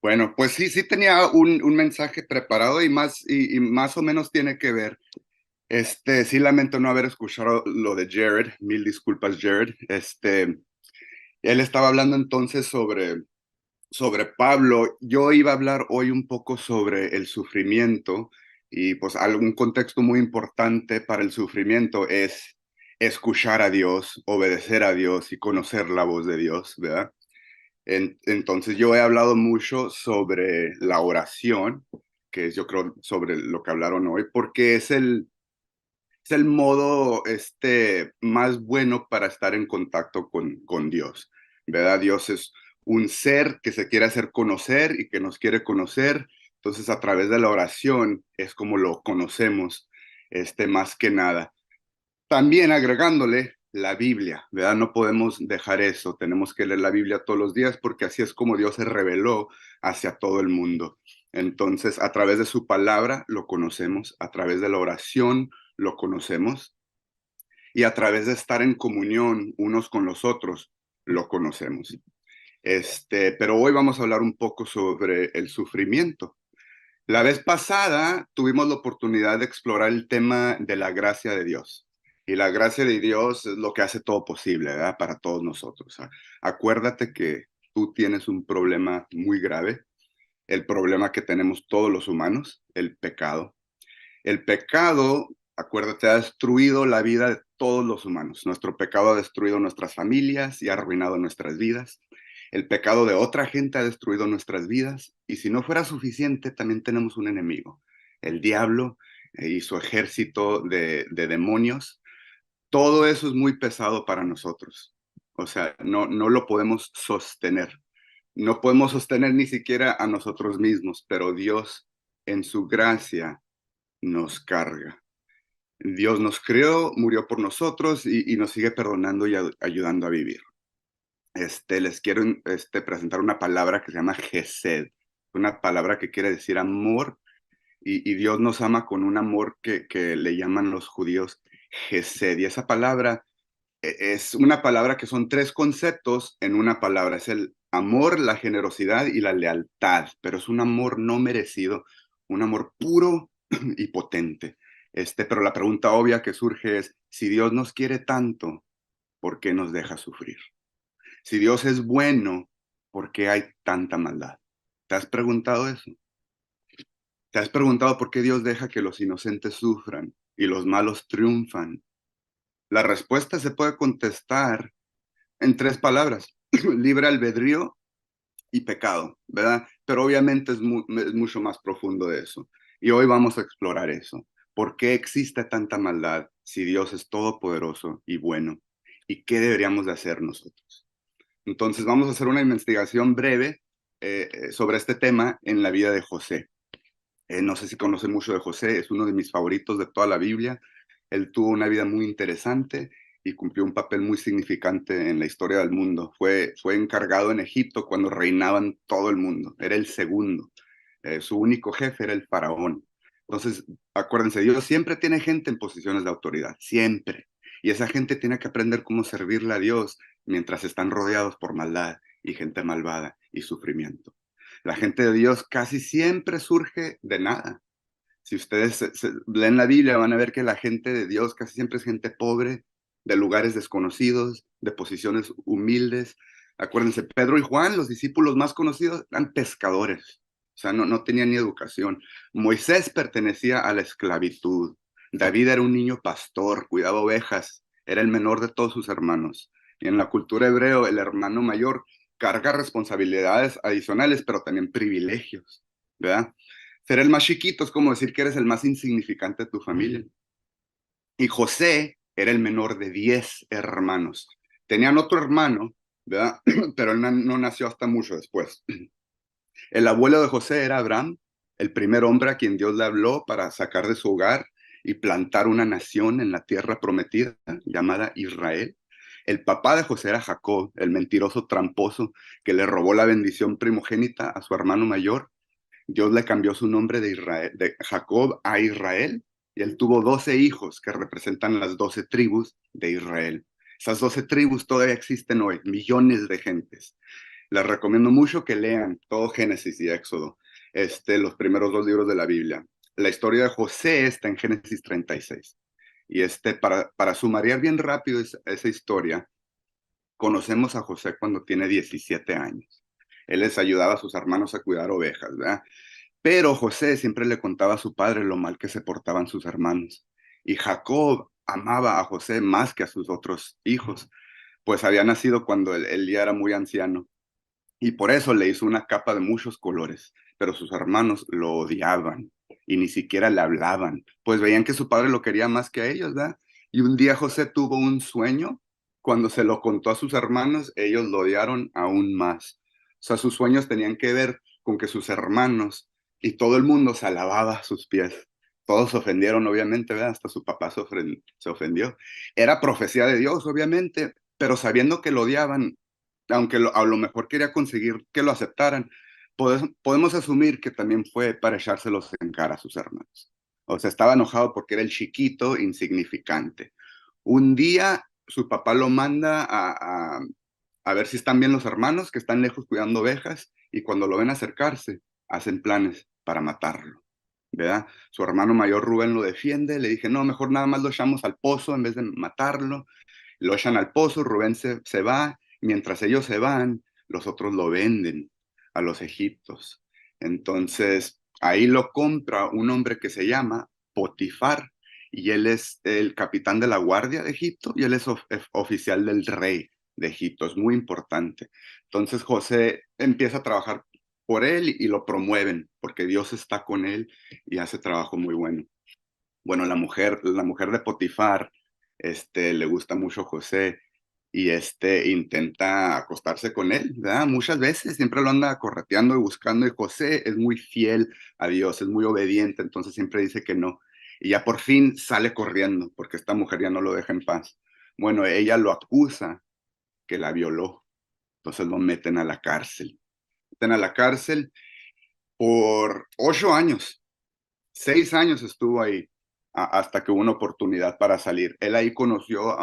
Bueno, pues sí tenía un mensaje preparado y más o menos tiene que ver. Sí lamento no haber escuchado lo de Jared, mil disculpas Jared. Él estaba hablando entonces sobre Pablo. Yo iba a hablar hoy un poco sobre el sufrimiento y pues algún contexto muy importante para el sufrimiento es escuchar a Dios, obedecer a Dios y conocer la voz de Dios, ¿verdad? Entonces yo he hablado mucho sobre la oración, que es yo creo sobre lo que hablaron hoy, porque es el modo más bueno para estar en contacto con Dios, ¿verdad? Dios es un ser que se quiere hacer conocer y que nos quiere conocer, entonces a través de la oración es como lo conocemos, más que nada. También agregándole la Biblia, ¿verdad? No podemos dejar eso, tenemos que leer la Biblia todos los días porque así es como Dios se reveló hacia todo el mundo. Entonces, a través de su palabra lo conocemos, a través de la oración lo conocemos y a través de estar en comunión unos con los otros lo conocemos. Pero hoy vamos a hablar un poco sobre el sufrimiento. La vez pasada tuvimos la oportunidad de explorar el tema de la gracia de Dios. Y la gracia de Dios es lo que hace todo posible, ¿verdad? Para todos nosotros. Acuérdate que tú tienes un problema muy grave, el problema que tenemos todos los humanos, el pecado. El pecado, acuérdate, ha destruido la vida de todos los humanos. Nuestro pecado ha destruido nuestras familias y ha arruinado nuestras vidas. El pecado de otra gente ha destruido nuestras vidas. Y si no fuera suficiente, también tenemos un enemigo, el diablo y su ejército de demonios. Todo eso es muy pesado para nosotros. O sea, no lo podemos sostener. No podemos sostener ni siquiera a nosotros mismos, pero Dios en su gracia nos carga. Dios nos creó, murió por nosotros y nos sigue perdonando y ayudando a vivir. Les quiero presentar una palabra que se llama Gesed, una palabra que quiere decir amor, y Dios nos ama con un amor que le llaman los judíos Gesed. Y esa palabra es una palabra que son tres conceptos en una palabra. Es el amor, la generosidad y la lealtad, pero es un amor no merecido, un amor puro y potente. Pero la pregunta obvia que surge es, si Dios nos quiere tanto, ¿por qué nos deja sufrir? Si Dios es bueno, ¿por qué hay tanta maldad? ¿Te has preguntado eso? ¿Te has preguntado por qué Dios deja que los inocentes sufran y los malos triunfan? La respuesta se puede contestar en tres palabras: libre albedrío y pecado, ¿verdad? Pero obviamente es mucho más profundo de eso. Y hoy vamos a explorar eso. ¿Por qué existe tanta maldad si Dios es todopoderoso y bueno? ¿Y qué deberíamos de hacer nosotros? Entonces vamos a hacer una investigación breve sobre este tema en la vida de José. No sé si conocen mucho de José, es uno de mis favoritos de toda la Biblia. Él tuvo una vida muy interesante y cumplió un papel muy significante en la historia del mundo. Fue encargado en Egipto cuando reinaban todo el mundo. Era el segundo. Su único jefe era el faraón. Entonces, acuérdense, Dios siempre tiene gente en posiciones de autoridad, siempre. Y esa gente tiene que aprender cómo servirle a Dios mientras están rodeados por maldad y gente malvada y sufrimiento. La gente de Dios casi siempre surge de nada. Si ustedes leen la Biblia, van a ver que la gente de Dios casi siempre es gente pobre, de lugares desconocidos, de posiciones humildes. Acuérdense, Pedro y Juan, los discípulos más conocidos, eran pescadores. O sea, no tenían ni educación. Moisés pertenecía a la esclavitud. David era un niño pastor, cuidaba ovejas, era el menor de todos sus hermanos. Y en la cultura hebreo, el hermano mayor carga responsabilidades adicionales, pero también privilegios, ¿verdad? Ser el más chiquito es como decir que eres el más insignificante de tu familia. Y José era el menor de 10 hermanos. Tenían otro hermano, ¿verdad? Pero él no nació hasta mucho después. El abuelo de José era Abraham, el primer hombre a quien Dios le habló para sacar de su hogar y plantar una nación en la tierra prometida llamada Israel. El papá de José era Jacob, el mentiroso tramposo que le robó la bendición primogénita a su hermano mayor. Dios le cambió su nombre de Jacob a Israel, y él tuvo 12 hijos que representan las 12 tribus de Israel. Esas 12 tribus todavía existen hoy, millones de gentes. Les recomiendo mucho que lean todo Génesis y Éxodo, los primeros dos libros de la Biblia. La historia de José está en Génesis 36. Y para sumariar bien rápido esa historia, conocemos a José cuando tiene 17 años. Él les ayudaba a sus hermanos a cuidar ovejas, ¿verdad? Pero José siempre le contaba a su padre lo mal que se portaban sus hermanos. Y Jacob amaba a José más que a sus otros hijos, pues había nacido cuando él ya era muy anciano. Y por eso le hizo una capa de muchos colores, pero sus hermanos lo odiaban y ni siquiera le hablaban, pues veían que su padre lo quería más que a ellos, ¿verdad? Y un día José tuvo un sueño, cuando se lo contó a sus hermanos, ellos lo odiaron aún más. O sea, sus sueños tenían que ver con que sus hermanos y todo el mundo se alababa a sus pies. Todos se ofendieron, obviamente, ¿verdad? Hasta su papá se ofendió. Era profecía de Dios, obviamente, pero sabiendo que lo odiaban, aunque a lo mejor quería conseguir que lo aceptaran, podemos asumir que también fue para echárselos en cara a sus hermanos. O sea, estaba enojado porque era el chiquito insignificante. Un día su papá lo manda a ver si están bien los hermanos que están lejos cuidando ovejas, y cuando lo ven acercarse, hacen planes para matarlo, ¿verdad? Su hermano mayor Rubén lo defiende, le dije, no, mejor nada más lo echamos al pozo en vez de matarlo. Lo echan al pozo, Rubén se va, mientras ellos se van, los otros lo venden a los egipcios. Entonces, ahí lo compra un hombre que se llama Potifar, y él es el capitán de la guardia de Egipto, y él es oficial del rey de Egipto, es muy importante. Entonces José empieza a trabajar por él y lo promueven, porque Dios está con él y hace trabajo muy bueno. Bueno, la mujer de Potifar, le gusta mucho José, y intenta acostarse con él, ¿verdad? Muchas veces siempre lo anda correteando y buscando, y José es muy fiel a Dios, es muy obediente, entonces siempre dice que no. Y ya por fin sale corriendo porque esta mujer ya no lo deja en paz. Bueno, ella lo acusa que la violó, entonces lo meten a la cárcel. Meten a la cárcel por 8 años. 6 años estuvo ahí, hasta que hubo una oportunidad para salir. Él ahí conoció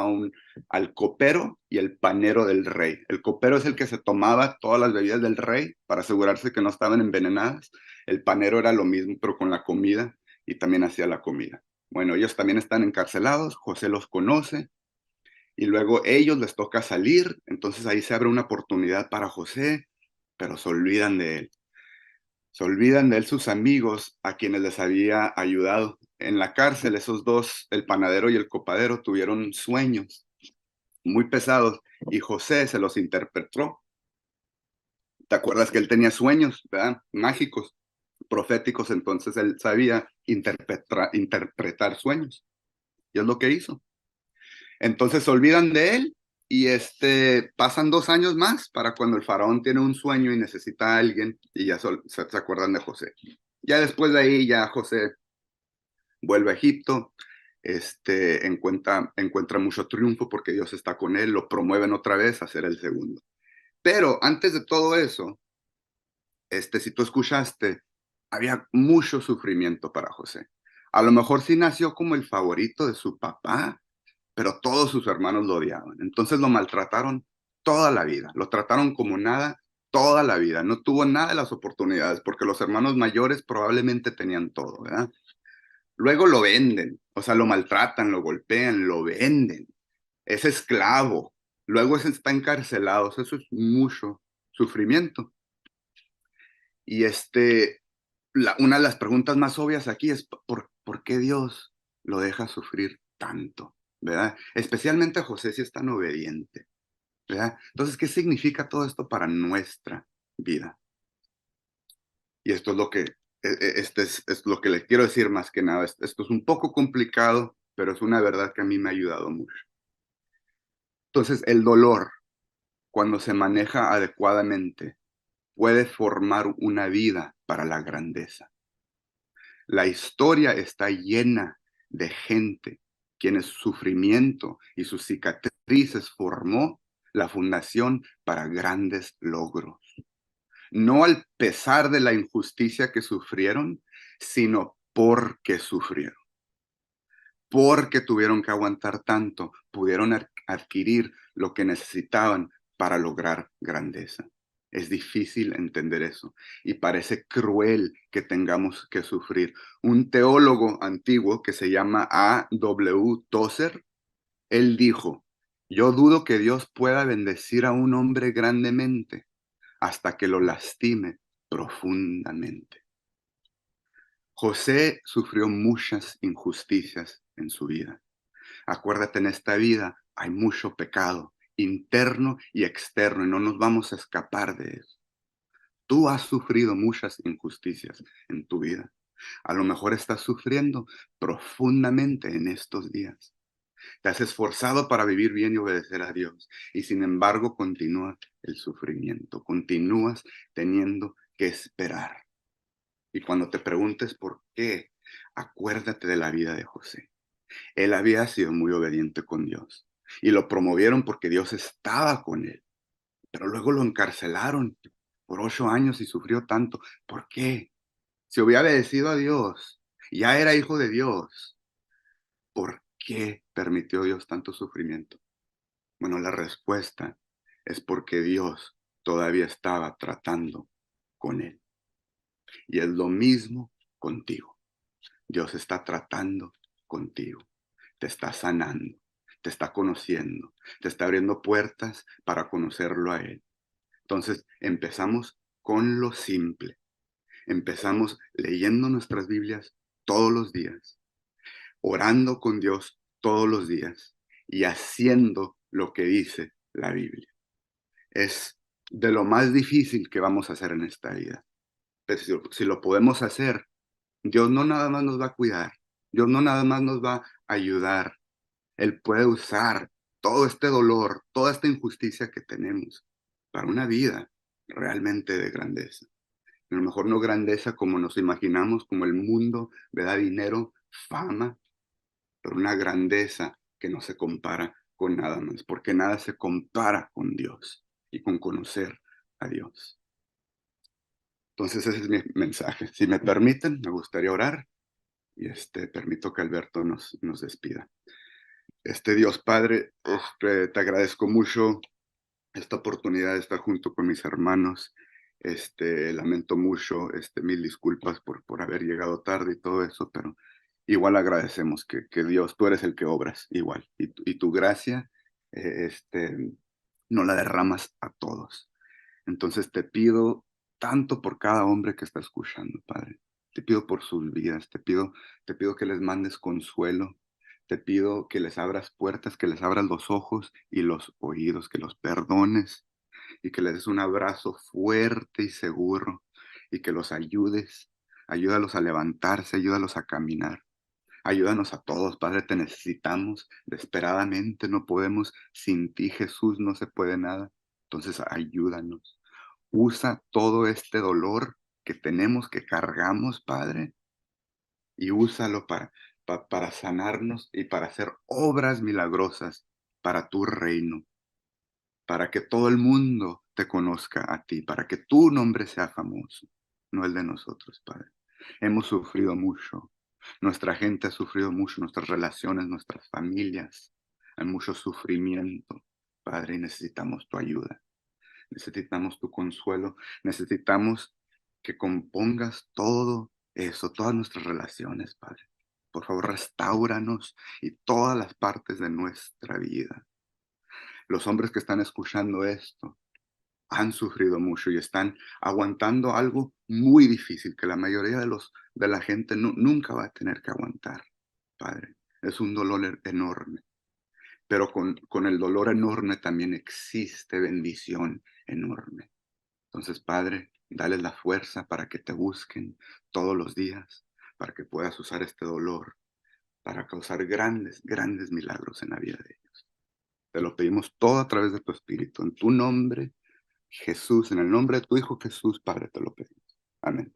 al copero y el panero del rey. El copero es el que se tomaba todas las bebidas del rey para asegurarse que no estaban envenenadas. El panero era lo mismo, pero con la comida, y también hacía la comida. Bueno, ellos también están encarcelados, José los conoce, y luego ellos les toca salir, entonces ahí se abre una oportunidad para José, pero se olvidan de él. Se olvidan de él sus amigos, a quienes les había ayudado. En la cárcel, esos dos, el panadero y el copadero, tuvieron sueños muy pesados, y José se los interpretó. ¿Te acuerdas que él tenía sueños, ¿verdad? Mágicos, proféticos? Entonces él sabía interpretar sueños. Y es lo que hizo. Entonces se olvidan de él, y pasan 2 años más para cuando el faraón tiene un sueño y necesita a alguien, y ya se acuerdan de José. Ya después de ahí, ya José vuelve a Egipto, encuentra mucho triunfo porque Dios está con él, lo promueven otra vez a ser el segundo. Pero antes de todo eso, si tú escuchaste, había mucho sufrimiento para José. A lo mejor sí nació como el favorito de su papá, pero todos sus hermanos lo odiaban. Entonces lo maltrataron toda la vida, lo trataron como nada toda la vida. No tuvo nada de las oportunidades porque los hermanos mayores probablemente tenían todo, ¿verdad? Luego lo venden, o sea, lo maltratan, lo golpean, lo venden. Es esclavo. Luego está encarcelado. O sea, eso es mucho sufrimiento. Y una de las preguntas más obvias aquí es, ¿por qué Dios lo deja sufrir tanto? ¿Verdad? Especialmente a José, si es tan obediente, ¿verdad? Entonces, ¿qué significa todo esto para nuestra vida? Y esto es lo que, es lo que les quiero decir más que nada. Esto es un poco complicado, pero es una verdad que a mí me ha ayudado mucho. Entonces, el dolor, cuando se maneja adecuadamente, puede formar una vida para la grandeza. La historia está llena de gente quienes su sufrimiento y sus cicatrices formó la fundación para grandes logros. No al pesar de la injusticia que sufrieron, sino porque sufrieron. Porque tuvieron que aguantar tanto, pudieron adquirir lo que necesitaban para lograr grandeza. Es difícil entender eso y parece cruel que tengamos que sufrir. Un teólogo antiguo que se llama A. W. Tozer, él dijo: yo dudo que Dios pueda bendecir a un hombre grandemente hasta que lo lastime profundamente. José sufrió muchas injusticias en su vida. Acuérdate, en esta vida hay mucho pecado, interno y externo, y no nos vamos a escapar de eso. Tú has sufrido muchas injusticias en tu vida. A lo mejor estás sufriendo profundamente en estos días. Te has esforzado para vivir bien y obedecer a Dios, y sin embargo continúa el sufrimiento, continúas teniendo que esperar. Y cuando te preguntes por qué, acuérdate de la vida de José. Él había sido muy obediente con Dios y lo promovieron porque Dios estaba con él, pero luego lo encarcelaron por 8 años y sufrió tanto. ¿Por qué? Si hubiera obedecido a Dios, ya era hijo de Dios, ¿por qué permitió Dios tanto sufrimiento? Bueno, la respuesta es porque Dios todavía estaba tratando con él. Y es lo mismo contigo. Dios está tratando contigo, te está sanando, te está conociendo, te está abriendo puertas para conocerlo a Él. Entonces empezamos con lo simple, empezamos leyendo nuestras Biblias todos los días, orando con Dios todos los días y haciendo lo que dice la Biblia. Es de lo más difícil que vamos a hacer en esta vida. Pero si lo podemos hacer, Dios no nada más nos va a cuidar, Dios no nada más nos va a ayudar, Él puede usar todo este dolor, toda esta injusticia que tenemos para una vida realmente de grandeza. A lo mejor no grandeza como nos imaginamos, como el mundo, ¿verdad? Dinero, fama, pero una grandeza que no se compara con nada más, porque nada se compara con Dios y con conocer a Dios. Entonces ese es mi mensaje. Si me permiten, me gustaría orar y permito que Alberto nos despida. Dios Padre, te agradezco mucho esta oportunidad de estar junto con mis hermanos. Lamento mucho, mil disculpas por haber llegado tarde y todo eso, pero igual agradecemos que Dios, tú eres el que obras igual, y tu gracia, no la derramas a todos. Entonces te pido tanto por cada hombre que está escuchando, Padre. Te pido por sus vidas, te pido que les mandes consuelo, te pido que les abras puertas, que les abras los ojos y los oídos, que los perdones y que les des un abrazo fuerte y seguro y que los ayudes. Ayúdalos a levantarse, ayúdalos a caminar. Ayúdanos a todos, Padre, te necesitamos desesperadamente, no podemos sin ti, Jesús, no se puede nada. Entonces, ayúdanos. Usa todo este dolor que tenemos, que cargamos, Padre, y úsalo para sanarnos y para hacer obras milagrosas para tu reino, para que todo el mundo te conozca a ti, para que tu nombre sea famoso, no el de nosotros, Padre. Hemos sufrido mucho, nuestra gente ha sufrido mucho, nuestras relaciones, nuestras familias, hay mucho sufrimiento, Padre, y necesitamos tu ayuda, necesitamos tu consuelo, necesitamos que compongas todo eso, todas nuestras relaciones, Padre. Por favor, restáuranos y todas las partes de nuestra vida. Los hombres que están escuchando esto han sufrido mucho y están aguantando algo muy difícil que la mayoría de la gente nunca va a tener que aguantar, Padre. Es un dolor enorme, pero con el dolor enorme también existe bendición enorme. Entonces, Padre, dale la fuerza para que te busquen todos los días, para que puedas usar este dolor para causar grandes, grandes milagros en la vida de ellos. Te lo pedimos todo a través de tu Espíritu, en tu nombre, Jesús, en el nombre de tu Hijo Jesús, Padre, te lo pedimos. Amén.